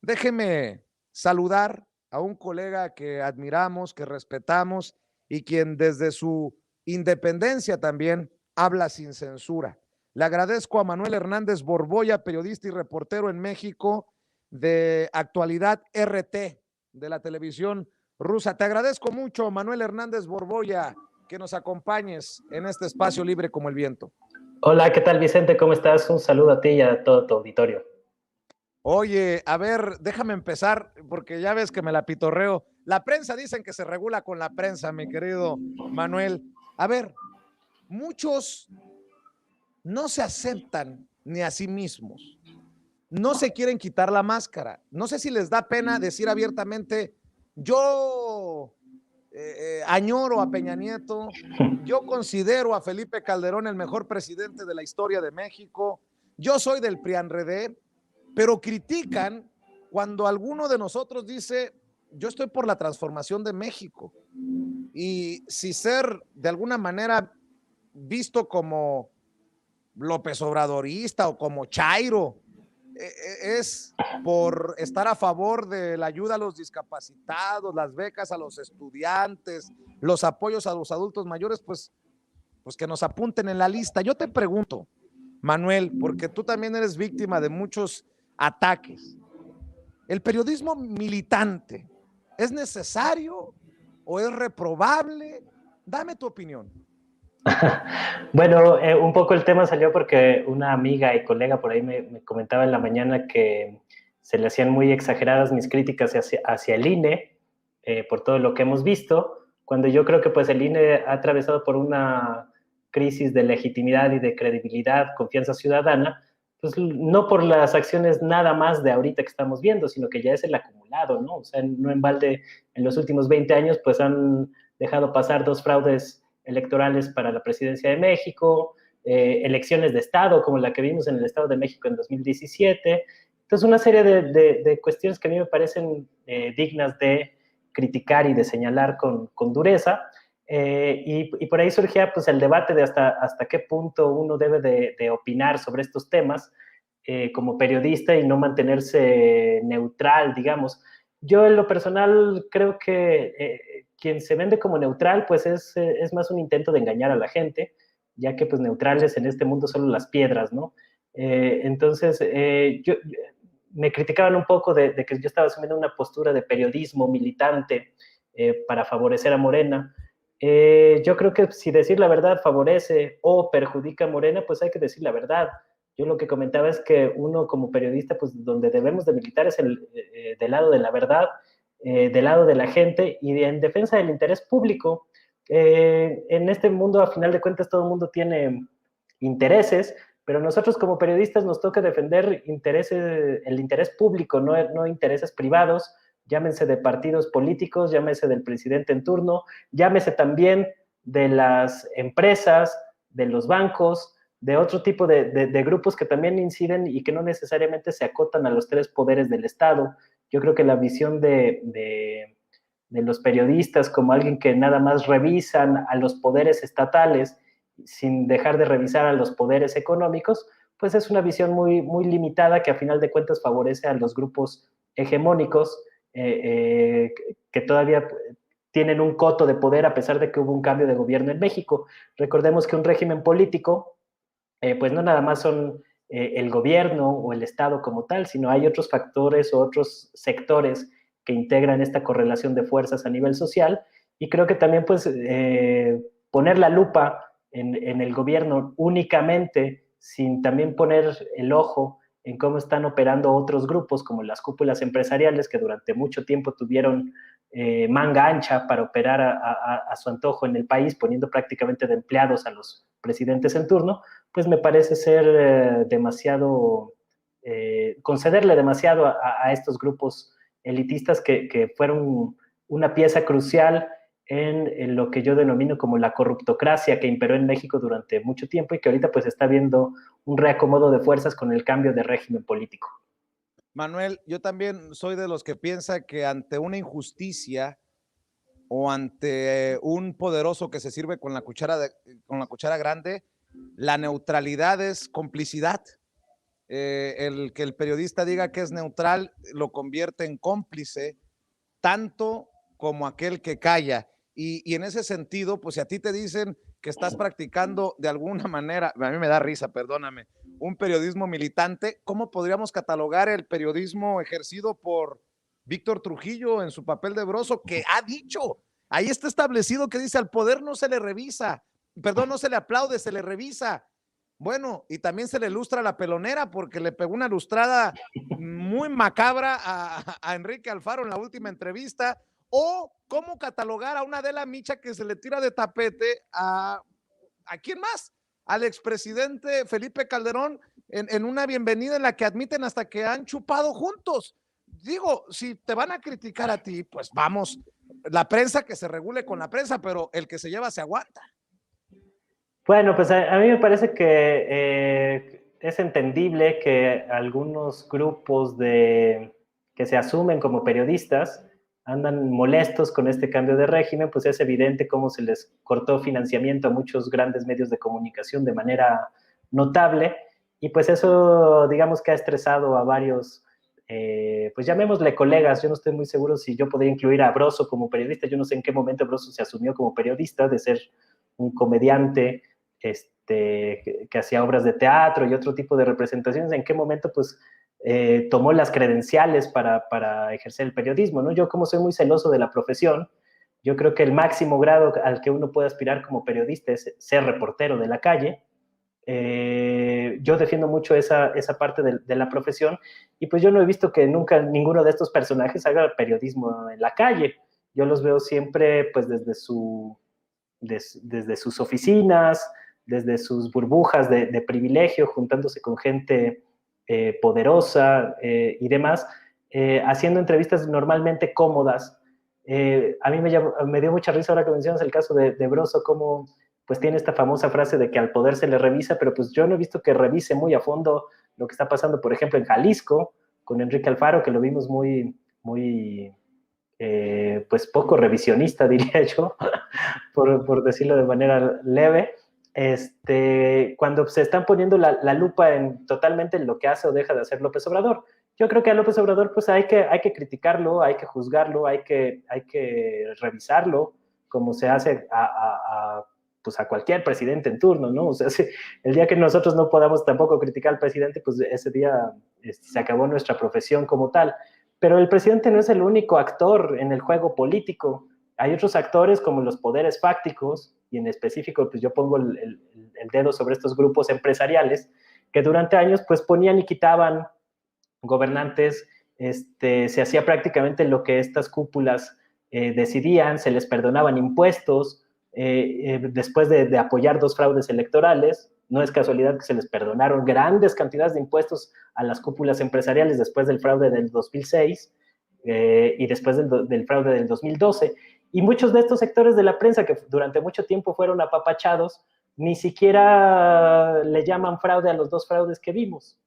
Déjeme saludar a un colega que admiramos, que respetamos y quien desde su independencia también habla sin censura. Le agradezco a Manuel Hernández Borboya, periodista y reportero en México de Actualidad RT de la televisión rusa. Te agradezco mucho, Manuel Hernández Borboya, que nos acompañes en este espacio libre como el viento. Hola, ¿qué tal, Vicente? ¿Cómo estás? Un saludo a ti y a todo tu auditorio. Oye, a ver, déjame empezar, porque ya ves que me la pitorreo. La prensa dicen que se regula con la prensa, mi querido Manuel. A ver, muchos no se aceptan ni a sí mismos, no se quieren quitar la máscara. No sé si les da pena decir abiertamente, yo añoro a Peña Nieto, yo considero a Felipe Calderón el mejor presidente de la historia de México, yo soy del PRIANREDE, pero critican cuando alguno de nosotros dice, yo estoy por la transformación de México. Y si ser de alguna manera visto como López Obradorista o como Chairo, es por estar a favor de la ayuda a los discapacitados, las becas a los estudiantes, los apoyos a los adultos mayores, pues que nos apunten en la lista. Yo te pregunto, Manuel, porque tú también eres víctima de muchos ataques. ¿El periodismo militante es necesario o es reprobable? Dame tu opinión. Bueno, un poco el tema salió porque una amiga y colega por ahí me comentaba en la mañana que se le hacían muy exageradas mis críticas hacia el INE por todo lo que hemos visto, cuando yo creo que pues el INE ha atravesado por una crisis de legitimidad y de credibilidad, confianza ciudadana, pues no por las acciones nada más de ahorita que estamos viendo, sino que ya es el acumulado, ¿no? O sea, no en balde en los últimos 20 años pues han dejado pasar dos fraudes electorales para la presidencia de México, elecciones de Estado, como la que vimos en el Estado de México en 2017. Entonces, una serie de cuestiones que a mí me parecen dignas de criticar y de señalar con dureza. Y por ahí surgía pues, el debate de hasta qué punto uno debe de opinar sobre estos temas como periodista y no mantenerse neutral, digamos. Yo en lo personal creo que quien se vende como neutral pues es más un intento de engañar a la gente, ya que pues neutrales en este mundo solo las piedras, ¿no? Entonces, me criticaban un poco de que yo estaba asumiendo una postura de periodismo militante para favorecer a Morena. Yo creo que si decir la verdad favorece o perjudica a Morena, pues hay que decir la verdad. Yo lo que comentaba es que uno como periodista, pues donde debemos de militar es del lado de la verdad, del lado de la gente y en defensa del interés público. En este mundo, a final de cuentas, todo el mundo tiene intereses, pero nosotros como periodistas nos toca defender el interés público, no intereses privados, llámense de partidos políticos, llámese del presidente en turno, llámese también de las empresas, de los bancos, de otro tipo de grupos que también inciden y que no necesariamente se acotan a los tres poderes del Estado. Yo creo que la visión de los periodistas como alguien que nada más revisan a los poderes estatales sin dejar de revisar a los poderes económicos, pues es una visión muy limitada que a final de cuentas favorece a los grupos hegemónicos que todavía tienen un coto de poder a pesar de que hubo un cambio de gobierno en México. Recordemos que un régimen político, pues no nada más son el gobierno o el Estado como tal, sino hay otros factores o otros sectores que integran esta correlación de fuerzas a nivel social y creo que también pues poner la lupa en el gobierno únicamente sin también poner el ojo en cómo están operando otros grupos como las cúpulas empresariales que durante mucho tiempo tuvieron manga ancha para operar a su antojo en el país, poniendo prácticamente de empleados a los presidentes en turno, pues me parece ser demasiado, concederle demasiado a estos grupos elitistas que fueron una pieza crucial en lo que yo denomino como la corruptocracia que imperó en México durante mucho tiempo y que ahorita pues está viendo un reacomodo de fuerzas con el cambio de régimen político. Manuel, yo también soy de los que piensa que ante una injusticia o ante un poderoso que se sirve con con la cuchara grande, la neutralidad es complicidad. el que el periodista diga que es neutral lo convierte en cómplice, tanto como aquel que calla. Y en ese sentido, pues si a ti te dicen que estás practicando de alguna manera, a mí me da risa, perdóname, un periodismo militante, ¿cómo podríamos catalogar el periodismo ejercido por Víctor Trujillo en su papel de Broso, que ha dicho, ahí está establecido que dice, al poder no se le revisa, perdón, no se le aplaude, se le revisa? Bueno, y también se le lustra la pelonera porque le pegó una lustrada muy macabra a Enrique Alfaro en la última entrevista. O cómo catalogar a una Adela Micha que se le tira de tapete ¿a quién más? Al expresidente Felipe Calderón en una bienvenida en la que admiten hasta que han chupado juntos. Digo, si te van a criticar a ti, pues vamos, la prensa que se regule con la prensa, pero el que se lleva se aguanta. Bueno, pues a mí me parece que es entendible que algunos grupos que se asumen como periodistas andan molestos con este cambio de régimen, pues es evidente cómo se les cortó financiamiento a muchos grandes medios de comunicación de manera notable, y pues eso, digamos que ha estresado a varios, pues llamémosle colegas. Yo no estoy muy seguro si yo podría incluir a Broso como periodista. Yo no sé en qué momento Broso se asumió como periodista, de ser un comediante que hacía obras de teatro y otro tipo de representaciones. ¿En qué momento pues tomó las credenciales para ejercer el periodismo, ¿no? Yo, como soy muy celoso de la profesión, yo creo que el máximo grado al que uno puede aspirar como periodista es ser reportero de la calle. Yo defiendo mucho esa parte de la profesión, y pues yo no he visto que nunca ninguno de estos personajes haga periodismo en la calle. Yo los veo siempre pues desde sus oficinas, desde sus burbujas de privilegio, juntándose con gente poderosa y demás, haciendo entrevistas normalmente cómodas. A mí me dio mucha risa ahora que mencionas el caso de Broso, como pues tiene esta famosa frase de que al poder se le revisa, pero pues yo no he visto que revise muy a fondo lo que está pasando, por ejemplo, en Jalisco, con Enrique Alfaro, que lo vimos muy pues poco revisionista, diría yo, por decirlo de manera leve, cuando se están poniendo la lupa totalmente en lo que hace o deja de hacer López Obrador. Yo creo que a López Obrador pues hay que criticarlo, hay que juzgarlo, hay que revisarlo, como se hace pues a cualquier presidente en turno, ¿no? O sea, el día que nosotros no podamos tampoco criticar al presidente, pues ese día se acabó nuestra profesión como tal. Pero el presidente no es el único actor en el juego político. Hay otros actores como los poderes fácticos, y en específico pues yo pongo el dedo sobre estos grupos empresariales que durante años pues ponían y quitaban gobernantes. Se hacía prácticamente lo que estas cúpulas decidían, se les perdonaban impuestos después de apoyar 2 fraudes electorales. No es casualidad que se les perdonaron grandes cantidades de impuestos a las cúpulas empresariales después del fraude del 2006 y después del fraude del 2012. Y muchos de estos sectores de la prensa que durante mucho tiempo fueron apapachados, ni siquiera le llaman fraude a los 2 fraudes que vimos.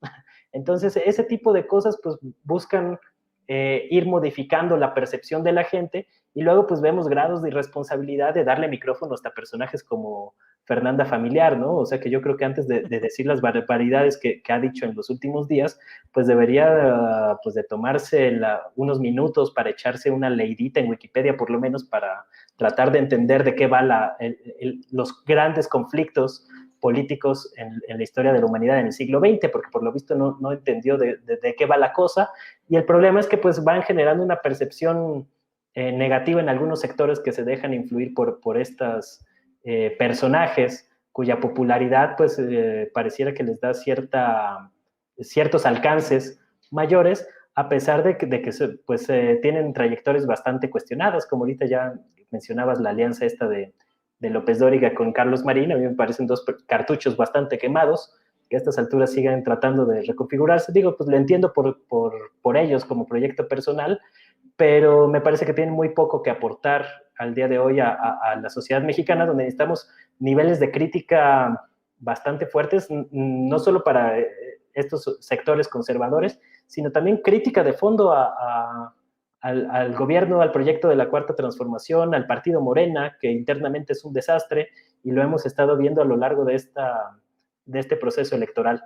Entonces, ese tipo de cosas pues buscan ir modificando la percepción de la gente, y luego pues vemos grados de irresponsabilidad de darle micrófono hasta personajes como Fernanda Familiar, ¿no? O sea, que yo creo que antes de decir las barbaridades que ha dicho en los últimos días, pues debería pues de tomarse unos minutos para echarse una leidita en Wikipedia, por lo menos, para tratar de entender de qué va los grandes conflictos políticos en la historia de la humanidad en el siglo XX, porque por lo visto no entendió de qué va la cosa. Y el problema es que pues van generando una percepción negativa en algunos sectores que se dejan influir por estos personajes cuya popularidad pues pareciera que les da ciertos alcances mayores, a pesar de que pues, tienen trayectorias bastante cuestionadas, como ahorita ya mencionabas la alianza esta de López Dóriga con Carlos Marín. A mí me parecen 2 cartuchos bastante quemados, que a estas alturas sigan tratando de reconfigurarse. Digo, pues lo entiendo por ellos como proyecto personal, pero me parece que tienen muy poco que aportar al día de hoy a la sociedad mexicana, donde necesitamos niveles de crítica bastante fuertes, no solo para estos sectores conservadores, sino también crítica de fondo al gobierno, al proyecto de la Cuarta Transformación, al partido Morena, que internamente es un desastre, y lo hemos estado viendo a lo largo de este proceso electoral.